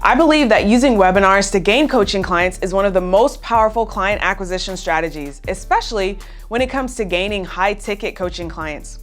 I believe that using webinars to gain coaching clients is one of the most powerful client acquisition strategies, especially when it comes to gaining high-ticket coaching clients.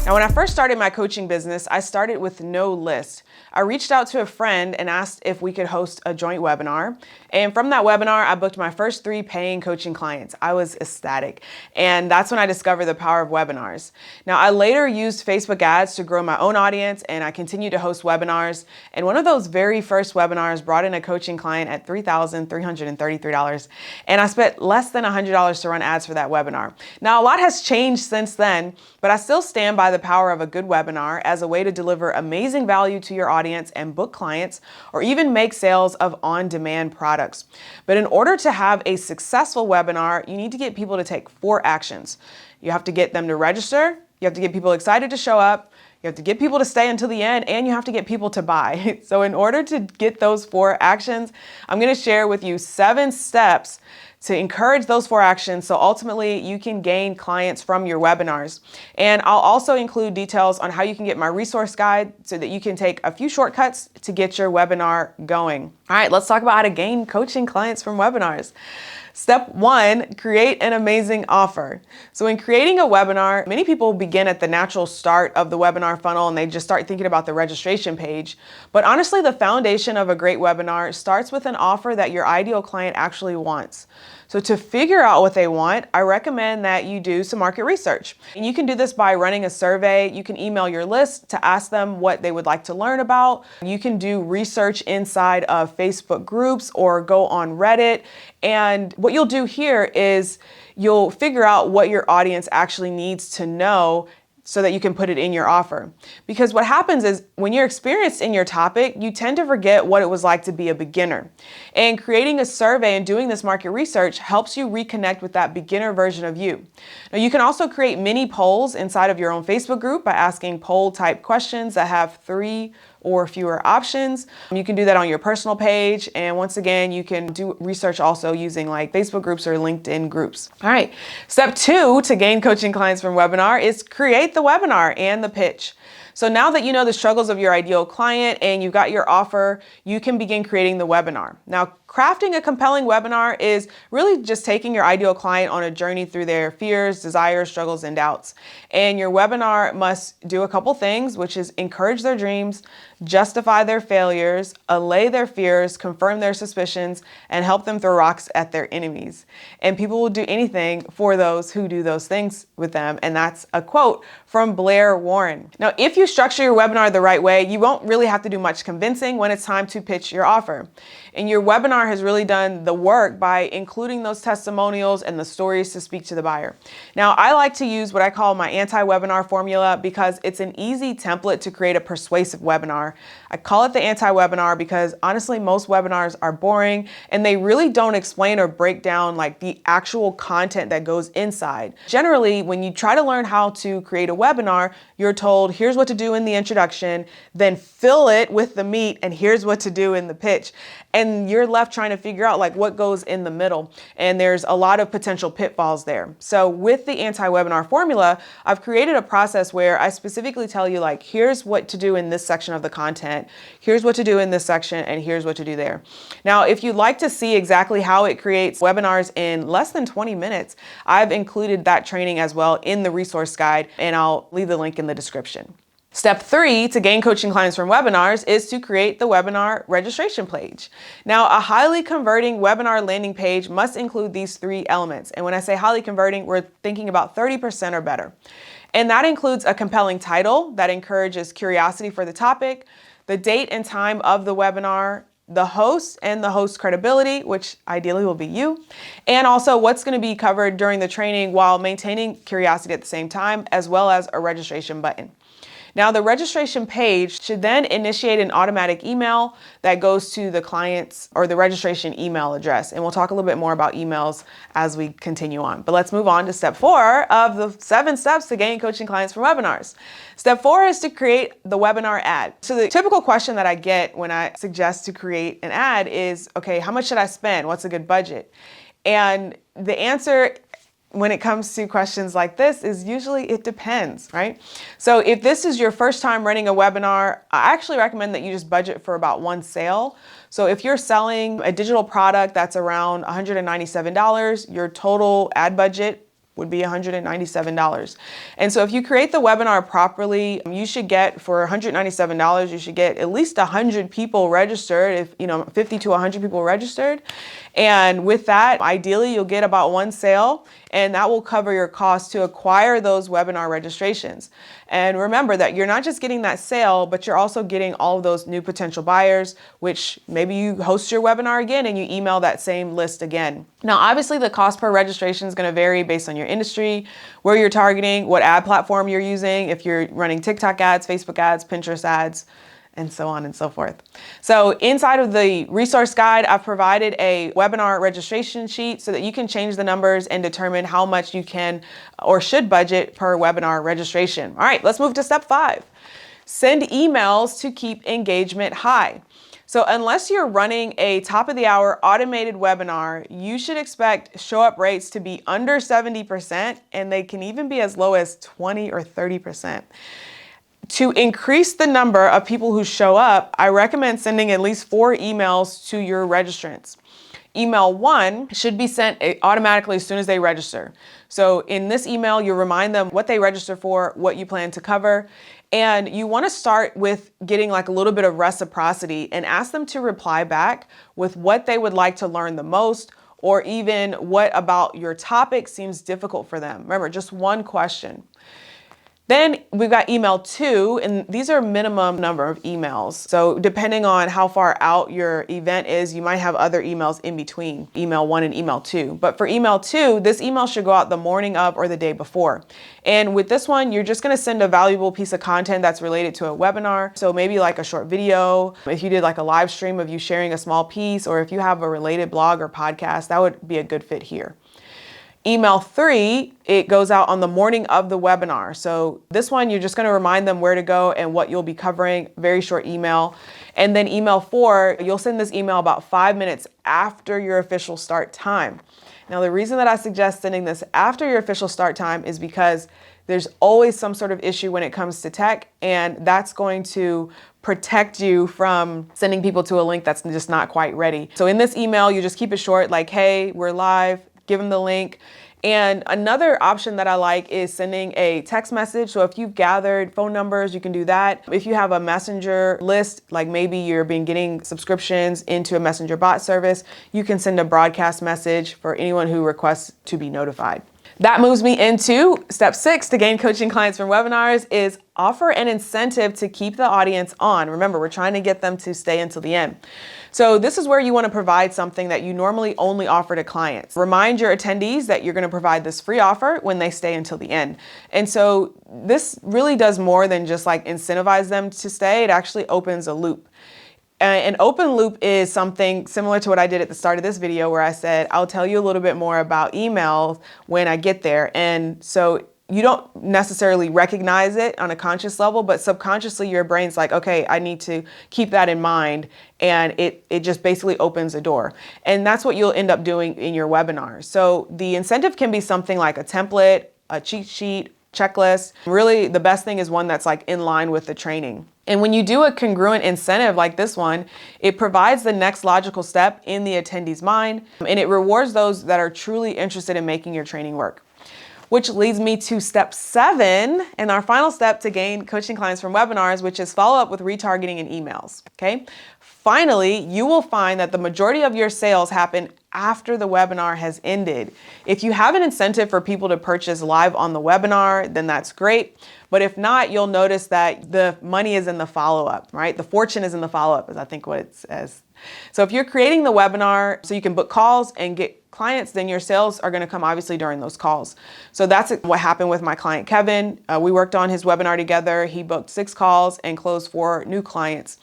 Now, when I first started my coaching business, I started with no list. I reached out to a friend and asked if we could host a joint webinar. And from that webinar, I booked my first 3 paying coaching clients. I was ecstatic. And that's when I discovered the power of webinars. Now, I later used Facebook ads to grow my own audience, and I continued to host webinars. And one of those very first webinars brought in a coaching client at $3,333. And I spent less than $100 to run ads for that webinar. Now, a lot has changed since then, but I still stand by the power of a good webinar as a way to deliver amazing value to your audience and book clients, or even make sales of on-demand products. But in order to have a successful webinar, you need to get people to take 4 actions. You have to get them to register, you have to get people excited to show up, you have to get people to stay until the end, and you have to get people to buy. So in order to get those 4 actions, I'm going to share with you 7 steps to encourage those 4 actions so ultimately you can gain clients from your webinars. And I'll also include details on how you can get my resource guide so that you can take a few shortcuts to get your webinar going. All right, let's talk about how to gain coaching clients from webinars. Step 1, create an amazing offer. So in creating a webinar, many people begin at the natural start of the webinar funnel and they just start thinking about the registration page. But honestly, the foundation of a great webinar starts with an offer that your ideal client actually wants. So to figure out what they want, I recommend that you do some market research. And you can do this by running a survey. You can email your list to ask them what they would like to learn about. You can do research inside of Facebook groups or go on Reddit. And what you'll do here is you'll figure out what your audience actually needs to know so that you can put it in your offer. Because what happens is when you're experienced in your topic, you tend to forget what it was like to be a beginner. And creating a survey and doing this market research helps you reconnect with that beginner version of you. Now, you can also create mini polls inside of your own Facebook group by asking poll type questions that have 3 or fewer options. You can do that on your personal page. And once again, you can do research also using like Facebook groups or LinkedIn groups. All right. Step 2 to gain coaching clients from webinar is create the webinar and the pitch. So now that you know the struggles of your ideal client and you've got your offer, you can begin creating the webinar. Now, crafting a compelling webinar is really just taking your ideal client on a journey through their fears, desires, struggles, and doubts. And your webinar must do a couple things, which is encourage their dreams, justify their failures, allay their fears, confirm their suspicions, and help them throw rocks at their enemies. And people will do anything for those who do those things with them. And that's a quote from Blair Warren. Now, if you structure your webinar the right way, you won't really have to do much convincing when it's time to pitch your offer. And your webinar has really done the work by including those testimonials and the stories to speak to the buyer. Now, I like to use what I call my anti-webinar formula because it's an easy template to create a persuasive webinar. I call it the anti-webinar because honestly, most webinars are boring and they really don't explain or break down like the actual content that goes inside. Generally, when you try to learn how to create a webinar, you're told, here's what to do in the introduction, then fill it with the meat, and here's what to do in the pitch. And you're left trying to figure out like what goes in the middle. And there's a lot of potential pitfalls there. So with the anti-webinar formula, I've created a process where I specifically tell you like, here's what to do in this section of the content, here's what to do in this section, and here's what to do there. Now, if you'd like to see exactly how it creates webinars in less than 20 minutes, I've included that training as well in the resource guide, and I'll leave the link in the description. Step 3 to gain coaching clients from webinars is to create the webinar registration page. Now, a highly converting webinar landing page must include these 3 elements. And when I say highly converting, we're thinking about 30% or better. And that includes a compelling title that encourages curiosity for the topic, the date and time of the webinar, the host and the host credibility, which ideally will be you, and also what's going to be covered during the training while maintaining curiosity at the same time, as well as a registration button. Now, the registration page should then initiate an automatic email that goes to the client's or the registration email address. And we'll talk a little bit more about emails as we continue on. But let's move on to step 4 of the 7 steps to gain coaching clients from webinars. Step 4 is to create the webinar ad. So the typical question that I get when I suggest to create an ad is, okay, how much should I spend? What's a good budget? And the answer when it comes to questions like this is usually it depends, right? So if this is your first time running a webinar, I actually recommend that you just budget for about one sale. So if you're selling a digital product that's around $197, your total ad budget would be $197. And so if you create the webinar properly, you should get, for $197, you should get at least 100 people registered, if 50 to 100 people registered. And with that, ideally you'll get about one sale, and that will cover your costs to acquire those webinar registrations. And remember that you're not just getting that sale, but you're also getting all of those new potential buyers, which maybe you host your webinar again and you email that same list again. Now, obviously the cost per registration is going to vary based on your industry, where you're targeting, what ad platform you're using, if you're running TikTok ads, Facebook ads, Pinterest ads, and so on and so forth. So inside of the resource guide, I've provided a webinar registration sheet so that you can change the numbers and determine how much you can or should budget per webinar registration. All right, let's move to step 5. Send emails to keep engagement high. So unless you're running a top of the hour automated webinar, you should expect show up rates to be under 70%, and they can even be as low as 20 or 30%. To increase the number of people who show up, I recommend sending at least 4 emails to your registrants. Email 1 should be sent automatically as soon as they register. So in this email, you remind them what they register for, what you plan to cover, and you want to start with getting like a little bit of reciprocity and ask them to reply back with what they would like to learn the most, or even what about your topic seems difficult for them. Remember, just one question. Then we've got email 2, and these are minimum number of emails. So depending on how far out your event is, you might have other emails in between email 1 and email 2. But for email 2, this email should go out the morning of or the day before. And with this one, you're just going to send a valuable piece of content that's related to a webinar. So maybe like a short video, if you did like a live stream of you sharing a small piece, or if you have a related blog or podcast, that would be a good fit here. Email 3, it goes out on the morning of the webinar. So this one, you're just going to remind them where to go and what you'll be covering, very short email. And then email 4, you'll send this email about 5 minutes after your official start time. Now, the reason that I suggest sending this after your official start time is because there's always some sort of issue when it comes to tech, and that's going to protect you from sending people to a link that's just not quite ready. So in this email, you just keep it short, like, hey, we're live. Give them the link. And another option that I like is sending a text message. So if you've gathered phone numbers, you can do that. If you have a messenger list, like maybe you're getting subscriptions into a messenger bot service, you can send a broadcast message for anyone who requests to be notified. That moves me into step 6 to gain coaching clients from webinars is offer an incentive to keep the audience on. Remember, we're trying to get them to stay until the end. So this is where you want to provide something that you normally only offer to clients. Remind your attendees that you're going to provide this free offer when they stay until the end. And so this really does more than just like incentivize them to stay. It actually opens a loop. An open loop is something similar to what I did at the start of this video, where I said, I'll tell you a little bit more about emails when I get there. And so you don't necessarily recognize it on a conscious level, but subconsciously your brain's like, okay, I need to keep that in mind. And it just basically opens a door. And that's what you'll end up doing in your webinar. So the incentive can be something like a template, a cheat sheet, checklist. Really, the best thing is one that's like in line with the training. And when you do a congruent incentive like this one, it provides the next logical step in the attendee's mind, and it rewards those that are truly interested in making your training work. Which leads me to step 7, and our final step to gain coaching clients from webinars, which is follow up with retargeting and emails. Okay. Finally, you will find that the majority of your sales happen after the webinar has ended. If you have an incentive for people to purchase live on the webinar, then that's great. But if not, you'll notice that the money is in the follow-up, right? The fortune is in the follow-up, is I think what it says. So if you're creating the webinar so you can book calls and get clients, then your sales are going to come obviously during those calls. So that's what happened with my client, Kevin. We worked on his webinar together. He booked 6 calls and closed 4 new clients.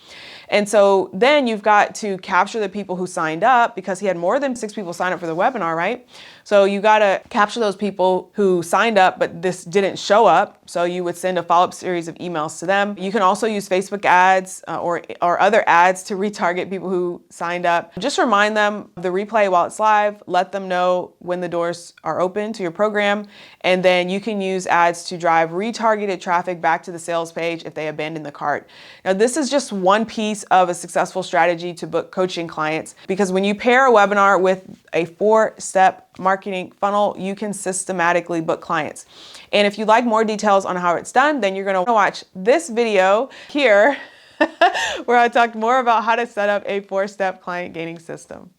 And so then you've got to capture the people who signed up, because he had more than 6 people sign up for the webinar, right? So you got to capture those people who signed up, but this didn't show up. So you would send a follow-up series of emails to them. You can also use Facebook ads or other ads to retarget people who signed up. Just remind them of the replay while it's live. Let them know when the doors are open to your program. And then you can use ads to drive retargeted traffic back to the sales page if they abandon the cart. Now, this is just one piece of a successful strategy to book coaching clients, because when you pair a webinar with a 4-step marketing funnel, you can systematically book clients. And if you'd like more details on how it's done, then you're going to watch this video here where I talked more about how to set up a 4-step client gaining system.